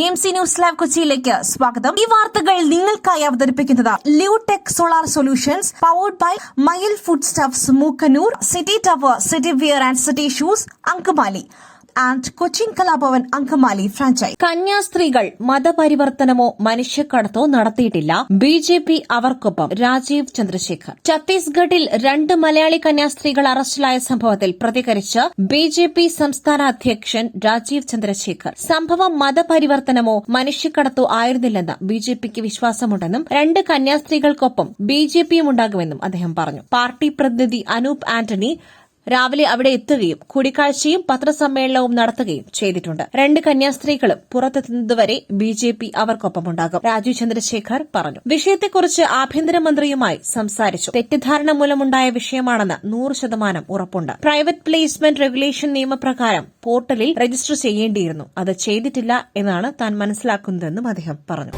BMC news live കൊച്ചിയിലേക്ക് സ്വാഗതം. ഈ വാർത്തകൾ നിങ്ങൾക്കായി അവതരിപ്പിക്കുന്നത് Lutech solar solutions, powered by Mayil food stuffs, Mookkannoor, city tower, city wear and city shoes, Angamaly and Cochin Kalabhavan Angamaly franchise. കന്യാസ്ത്രീകൾ മതപരിവർത്തനമോ മനുഷ്യക്കടത്തോ നടത്തിയിട്ടില്ല. BJP അവർക്കൊപ്പം. രാജീവ് ചന്ദ്രശേഖർ. ഛത്തീസ്ഗഡിൽ 2 മലയാളി കന്യാസ്ത്രീകൾ അറസ്റ്റിലായ സംഭവത്തിൽ പ്രതികരിച്ച് BJP സംസ്ഥാന അധ്യക്ഷൻ രാജീവ് ചന്ദ്രശേഖർ. സംഭവം മതപരിവർത്തനമോ മനുഷ്യക്കടത്തോ ആയിരുന്നില്ലെന്ന് BJPക്ക് വിശ്വാസമുണ്ടെന്നും 2 കന്യാസ്ത്രീകൾക്കൊപ്പം BJPയും ഉണ്ടാകുമെന്നും അദ്ദേഹം പറഞ്ഞു. പാർട്ടി പ്രതിനിധി അനൂപ് ആന്റണി രാവിലെ അവിടെ എത്തുകയും കൂടിക്കാഴ്ചയും പത്രസമ്മേളനവും നടത്തുകയും ചെയ്തിട്ടുണ്ട്. 2 കന്യാസ്ത്രീകളും പുറത്തെത്തുന്നതുവരെ BJP അവർക്കൊപ്പമുണ്ടാകും. രാജീവ് ചന്ദ്രശേഖർ പറഞ്ഞു. വിഷയത്തെക്കുറിച്ച് ആഭ്യന്തരമന്ത്രിയുമായി സംസാരിച്ചു. തെറ്റിദ്ധാരണ മൂലമുണ്ടായ വിഷയമാണെന്ന് 100% ഉറപ്പുണ്ട്. പ്രൈവറ്റ് പ്ലേസ്മെന്റ് റെഗുലേഷൻ നിയമപ്രകാരം പോർട്ടലിൽ രജിസ്റ്റർ ചെയ്യേണ്ടിയിരുന്നു. അത് ചെയ്തിട്ടില്ല എന്നാണ് താൻ മനസ്സിലാക്കുന്നതെന്നും അദ്ദേഹം പറഞ്ഞു.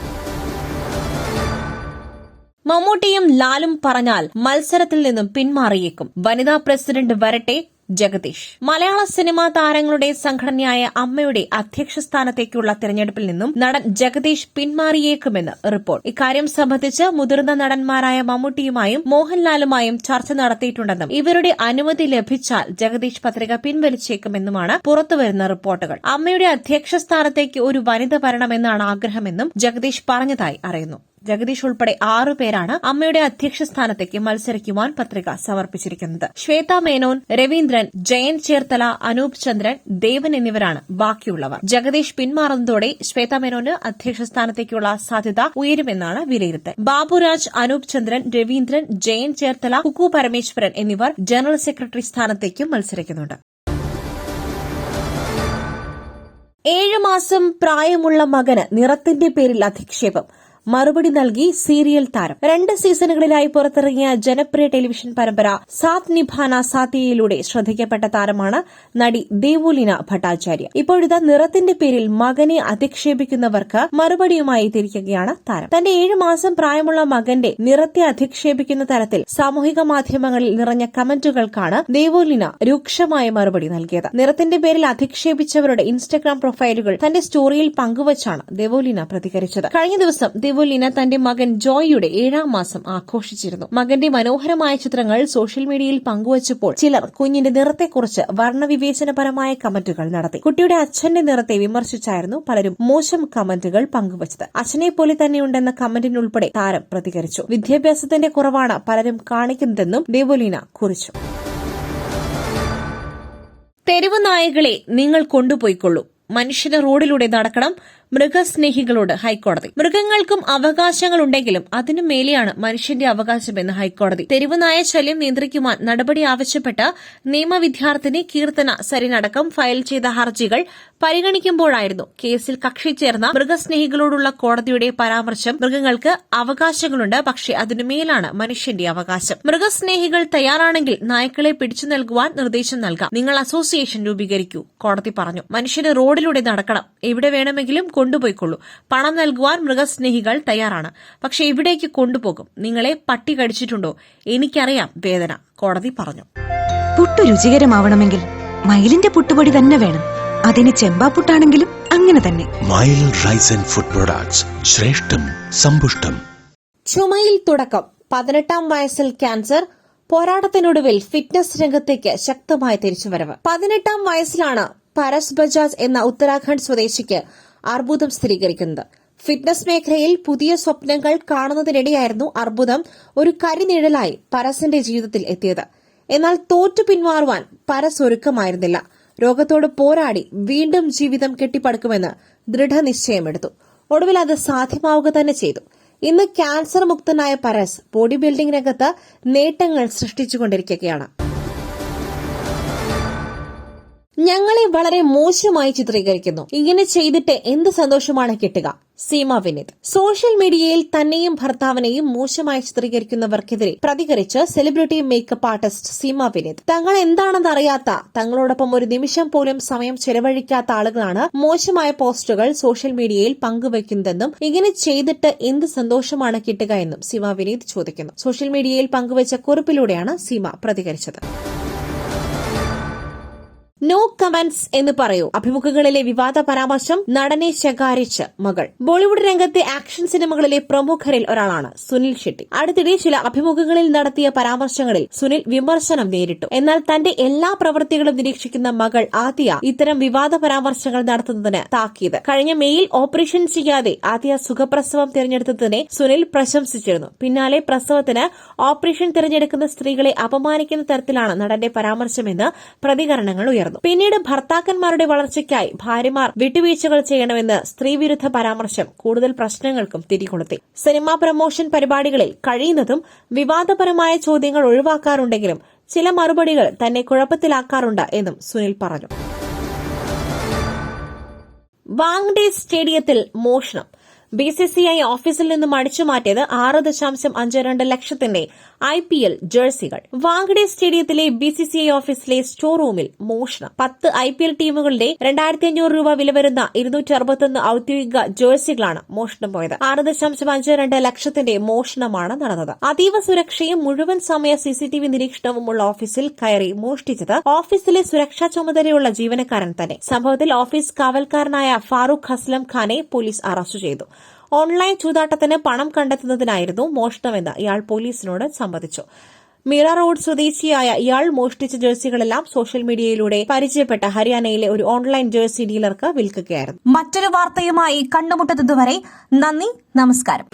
മമ്മൂട്ടിയും ലാലും പറഞ്ഞാൽ മത്സരത്തിൽ നിന്നും പിന്മാറിയേക്കും. വനിതാ പ്രസിഡന്റ് വരട്ടെ. ജഗദീഷ്. മലയാള സിനിമാ താരങ്ങളുടെ സംഘടനയായ അമ്മയുടെ അധ്യക്ഷ സ്ഥാനത്തേക്കുള്ള തെരഞ്ഞെടുപ്പിൽ നിന്നും നടൻ ജഗദീഷ് പിന്മാറിയേക്കുമെന്ന് റിപ്പോർട്ട്. ഇക്കാര്യം സംബന്ധിച്ച് മുതിർന്ന നടന്മാരായ മമ്മൂട്ടിയുമായും മോഹൻലാലുമായും ചർച്ച നടത്തിയിട്ടുണ്ടെന്നും ഇവരുടെ അനുമതി ലഭിച്ചാൽ ജഗദീഷ് പത്രിക പിൻവലിച്ചേക്കുമെന്നുമാണ് പുറത്തുവരുന്ന റിപ്പോർട്ടുകൾ. അമ്മയുടെ അധ്യക്ഷ സ്ഥാനത്തേക്ക് ഒരു വനിത വരണമെന്നാണ് ആഗ്രഹമെന്നും ജഗദീഷ് പറഞ്ഞതായി അറിയുന്നു. ജഗദീഷ് ഉൾപ്പെടെ 6 പേരാണ് അമ്മയുടെ അധ്യക്ഷ സ്ഥാനത്തേക്ക് മത്സരിക്കുവാൻ പത്രിക സമർപ്പിച്ചിരിക്കുന്നത്. ശ്വേത മേനോൻ, രവീന്ദ്രൻ, ജയന്ത് ചേർത്തല, അനൂപ് ചന്ദ്രൻ, ദേവൻ എന്നിവരാണ് ബാക്കിയുള്ളവർ. ജഗദീഷ് പിന്മാറുന്നതോടെ ശ്വേത മേനോന് അധ്യക്ഷ സ്ഥാനത്തേക്കുള്ള സാധ്യത ഉയരുമെന്നാണ് വിലയിരുത്തൽ. ബാബുരാജ്, അനൂപ് ചന്ദ്രൻ, രവീന്ദ്രൻ, ജയന്ത് ചേർത്തല, കുക്കു പരമേശ്വരൻ എന്നിവർ ജനറൽ സെക്രട്ടറി സ്ഥാനത്തേക്കും മത്സരിക്കുന്നുണ്ട്. 7 മാസം പ്രായമുള്ള മകന് നിറത്തിന്റെ പേരിൽ അധിക്ഷേപം. മറുപടി നൽകി സീരിയൽ താരം. 2 സീസണുകളിലായി പുറത്തിറങ്ങിയ ജനപ്രിയ ടെലിവിഷൻ പരമ്പര സാത് നിഭാന സാത്തിയയിലൂടെ ശ്രദ്ധിക്കപ്പെട്ട താരമാണ് നടി ദേവുലീന ഭട്ടാചാര്യ. ഇപ്പോഴിതാ നിറത്തിന്റെ പേരിൽ മകനെ അധിക്ഷേപിക്കുന്നവർക്ക് മറുപടിയുമായി തിരിക്കുകയാണ് താരം. തന്റെ 7 മാസം പ്രായമുള്ള മകന്റെ നിറത്തെ അധിക്ഷേപിക്കുന്ന തരത്തിൽ സാമൂഹിക മാധ്യമങ്ങളിൽ നിറഞ്ഞ കമന്റുകൾക്കാണ് ദേവുലീന രൂക്ഷമായ മറുപടി നൽകിയത്. നിറത്തിന്റെ പേരിൽ അധിക്ഷേപിച്ചവരുടെ ഇൻസ്റ്റഗ്രാം പ്രൊഫൈലുകൾ തന്റെ സ്റ്റോറിയിൽ പങ്കുവച്ചാണ് ദേവുലീന പ്രതികരിച്ചത്. കഴിഞ്ഞ ദിവസം ദേവുലീന തന്റെ മകൻ ജോയിയുടെ 7ാം മാസം ആഘോഷിച്ചിരുന്നു. മകന്റെ മനോഹരമായ ചിത്രങ്ങൾ സോഷ്യൽ മീഡിയയിൽ പങ്കുവച്ചപ്പോൾ ചിലർ കുഞ്ഞിന്റെ നിറത്തെക്കുറിച്ച് വർണ്ണവിവേചനപരമായ കമന്റുകൾ നടത്തി. കുട്ടിയുടെ അച്ഛന്റെ നിറത്തെ വിമർശിച്ചായിരുന്നു പലരും മോശം കമന്റുകൾ പങ്കുവച്ചത്. അച്ഛനെ പോലെ തന്നെയുണ്ടെന്ന കമന്റിനുൾപ്പെടെ താരം പ്രതികരിച്ചു. വിദ്യാഭ്യാസത്തിന്റെ കുറവാണ് പലരും കാണിക്കുന്നതെന്നും ദേവുലീന കുറിച്ചു. തെരുവ് നായകളെ നിങ്ങൾ കൊണ്ടുപോയിക്കൊള്ളൂ. മനുഷ്യന് റോഡിലൂടെ നടക്കണം. മൃഗസ്നേഹികളോട് ഹൈക്കോടതി. മൃഗങ്ങൾക്കും അവകാശങ്ങളുണ്ടെങ്കിലും അതിനു മേലെയാണ് മനുഷ്യന്റെ അവകാശമെന്ന് ഹൈക്കോടതി. തെരുവ് നായ ശല്യം നിയന്ത്രിക്കുവാൻ നടപടി ആവശ്യപ്പെട്ട് നിയമവിദ്യാർത്ഥിനി കീർത്തന സരിനടക്കം ഫയൽ ചെയ്ത ഹർജികൾ പരിഗണിക്കുമ്പോഴായിരുന്നു കേസിൽ കക്ഷി ചേർന്ന മൃഗസ്നേഹികളോടുള്ള കോടതിയുടെ പരാമർശം. മൃഗങ്ങൾക്ക് അവകാശങ്ങളുണ്ട്, പക്ഷേ അതിനു മേലാണ് മനുഷ്യന്റെ അവകാശം. മൃഗസ്നേഹികൾ തയ്യാറാണെങ്കിൽ നായ്ക്കളെ പിടിച്ചു നൽകുവാൻ നിർദ്ദേശം നൽകാം. നിങ്ങൾ അസോസിയേഷൻ രൂപീകരിക്കൂ, കോടതി പറഞ്ഞു. മനുഷ്യന് റോഡിലൂടെ നടക്കണം. എവിടെ വേണമെങ്കിലും കൊണ്ടുപോയിക്കൊള്ളൂ. പണം നൽകുവാൻ മൃഗസ്നേഹികൾ തയ്യാറാണ്, പക്ഷെ എവിടേക്ക് കൊണ്ടുപോകും? നിങ്ങളെ പട്ടി കടിച്ചിട്ടുണ്ടോ? എനിക്കറിയാം വേദന, കോടതി പറഞ്ഞു. പുട്ട് രുചികരമാവണമെങ്കിൽ മയിലിന്റെ പുട്ടുപൊടി തന്നെ വേണം. അതിന് ചെമ്പാപ്പുട്ടാണെങ്കിലും അങ്ങനെ തന്നെ. മയിൽ റൈസ് ആൻഡ് ഫുഡ് പ്രൊഡക്ട്സ്, ശ്രേഷ്ഠം സമ്പുഷ്ടം. ചുമയിൽ തുടക്കം. 18ാം വയസ്സിൽ ക്യാൻസർ. പോരാട്ടത്തിനൊടുവിൽ ഫിറ്റ്നസ് രംഗത്തേക്ക് ശക്തമായ തിരിച്ചുവരവ്. 18ാം വയസ്സിലാണ് പരസ് ബജാജ് എന്ന ഉത്തരാഖണ്ഡ് സ്വദേശിക്ക് അർബുദം സ്ഥിരീകരിക്കുന്നത്. ഫിറ്റ്നസ് മേഖലയിൽ പുതിയ സ്വപ്നങ്ങൾ കാണുന്നതിനിടെയായിരുന്നു അർബുദം ഒരു കരിനിഴലായി പരസിന്റെ ജീവിതത്തിൽ എത്തിയത്. എന്നാൽ തോറ്റു പിന്മാറുവാൻ പരസ് ഒരുക്കമായിരുന്നില്ല. രോഗത്തോട് പോരാടി വീണ്ടും ജീവിതം കെട്ടിപ്പടുക്കുമെന്ന് ദൃഢനിശ്ചയമെടുത്തു. ഒടുവിൽ അത് സാധ്യമാവുക തന്നെ ചെയ്തു. ഇന്ന് ക്യാൻസർ മുക്തനായ പരസ് ബോഡി ബിൽഡിംഗ് രംഗത്ത് നേട്ടങ്ങൾ സൃഷ്ടിച്ചുകൊണ്ടിരിക്കുകയാണ്. ഞങ്ങളെ വളരെ മോശമായി ചിത്രീകരിക്കുന്നു. ഇങ്ങനെ ചെയ്തിട്ട് എന്ത് സന്തോഷമാണ് കിട്ടുക? സീമ വിനീത്. സോഷ്യൽ മീഡിയയിൽ തന്നെയും ഭർത്താവിനെയും മോശമായി ചിത്രീകരിക്കുന്നവർക്കെതിരെ പ്രതികരിച്ച് celebrity makeup artist Seema Vineeth. തങ്ങൾ എന്താണെന്നറിയാത്ത, തങ്ങളോടൊപ്പം ഒരു നിമിഷം പോലും സമയം ചെലവഴിക്കാത്ത ആളുകളാണ് മോശമായ പോസ്റ്റുകൾ സോഷ്യൽ മീഡിയയിൽ പങ്കുവയ്ക്കുന്നതെന്നും ഇങ്ങനെ ചെയ്തിട്ട് എന്ത് സന്തോഷമാണ് കിട്ടുക എന്നും സീമ വിനീത് ചോദിക്കുന്നു. സോഷ്യൽ മീഡിയയിൽ പങ്കുവച്ച കുറിപ്പിലൂടെയാണ് സീമ പ്രതികരിച്ചത്. നോ കമന്റ്സ് എന്ന് പറയൂ. അഭിമുഖങ്ങളിലെ വിവാദ പരാമർശം നടനെ ശകാരിച്ച് മകൾ. ബോളിവുഡ് രംഗത്തെ ആക്ഷൻ സിനിമകളിലെ പ്രമുഖരിൽ ഒരാളാണ് സുനിൽ ഷെട്ടി. അടുത്തിടെ ചില അഭിമുഖങ്ങളിൽ നടത്തിയ പരാമർശങ്ങളിൽ സുനിൽ വിമർശനം നേരിട്ടു. എന്നാൽ തന്റെ എല്ലാ പ്രവൃത്തികളും നിരീക്ഷിക്കുന്ന മകൾ ആദിയ ഇത്തരം വിവാദ പരാമർശങ്ങൾ നടത്തുന്നതിന് താക്കീത്. കഴിഞ്ഞ മെയിൽ ഓപ്പറേഷൻ ചെയ്യാതെ ആദിയ സുഖപ്രസവം തിരഞ്ഞെടുത്തതിനെ സുനിൽ പ്രശംസിച്ചിരുന്നു. പിന്നാലെ പ്രസവത്തിന് ഓപ്പറേഷൻ തിരഞ്ഞെടുക്കുന്ന സ്ത്രീകളെ അപമാനിക്കുന്ന തരത്തിലാണ് നടന്റെ പരാമർശമെന്ന് പ്രതികരണങ്ങൾ ഉയർന്നു. പിന്നീട് ഭർത്താക്കന്മാരുടെ വളർച്ചയ്ക്കായി ഭാര്യമാർ വിട്ടുവീഴ്ചകൾ ചെയ്യണമെന്ന് സ്ത്രീവിരുദ്ധ പരാമർശം കൂടുതൽ പ്രശ്നങ്ങൾക്കും തിരികൊളുത്തി. സിനിമാ പ്രമോഷൻ പരിപാടികളിൽ കഴിയുന്നതും വിവാദപരമായ ചോദ്യങ്ങൾ ഒഴിവാക്കാറുണ്ടെങ്കിലും ചില മറുപടികൾ തന്നെ കുഴപ്പത്തിലാക്കാറുണ്ട് എന്നും സുനിൽ പറഞ്ഞു. വാങ്ഡെ സ്റ്റേഡിയത്തിൽ മോഷണം. BCCI ഓഫീസിൽ നിന്നും അടിച്ചുമാറ്റിയത് 6.52 ലക്ഷത്തിന്റെ IPL ജേഴ്സികൾ. വാങ്ഡെ സ്റ്റേഡിയത്തിലെ BCCI ഓഫീസിലെ സ്റ്റോർ റൂമിൽ മോഷണം. 10 IPL ടീമുകളുടെ 2,500 രൂപ വില വരുന്ന 261 ഔദ്യോഗിക ജേഴ്സികളാണ് മോഷണം പോയത്. 6.52 ലക്ഷത്തിന്റെ മോഷണമാണ് നടന്നത്. അതീവ സുരക്ഷയും മുഴുവൻ സമയ CCTV നിരീക്ഷണവുമുള്ള ഓഫീസിൽ കയറി മോഷ്ടിച്ചത് ഓഫീസിലെ സുരക്ഷാ ചുമതലയുള്ള ജീവനക്കാരൻ തന്നെ. സംഭവത്തിൽ ഓഫീസ് കാവൽക്കാരനായ ഫാറൂഖ് അസ്ലം ഖാനെ പോലീസ് അറസ്റ്റ് ചെയ്തു. ഓൺലൈൻ ചൂതാട്ടത്തിന് പണം കണ്ടെത്തുന്നതിനായിരുന്നു മോഷണമെന്ന് ഇയാൾ പോലീസിനോട് സമ്മതിച്ചു. മീറ റോഡ് സ്വദേശിയായ ഇയാൾ മോഷ്ടിച്ച ജേഴ്സികളെല്ലാം സോഷ്യൽ മീഡിയയിലൂടെ പരിചയപ്പെട്ട ഹരിയാനയിലെ ഒരു ഓൺലൈൻ ജേഴ്സി ഡീലർക്ക് വിൽക്കുകയായിരുന്നു. മറ്റൊരു വാർത്തയുമായി കണ്ടുമുട്ടുന്നതുവരെ നന്ദി, നമസ്കാരം.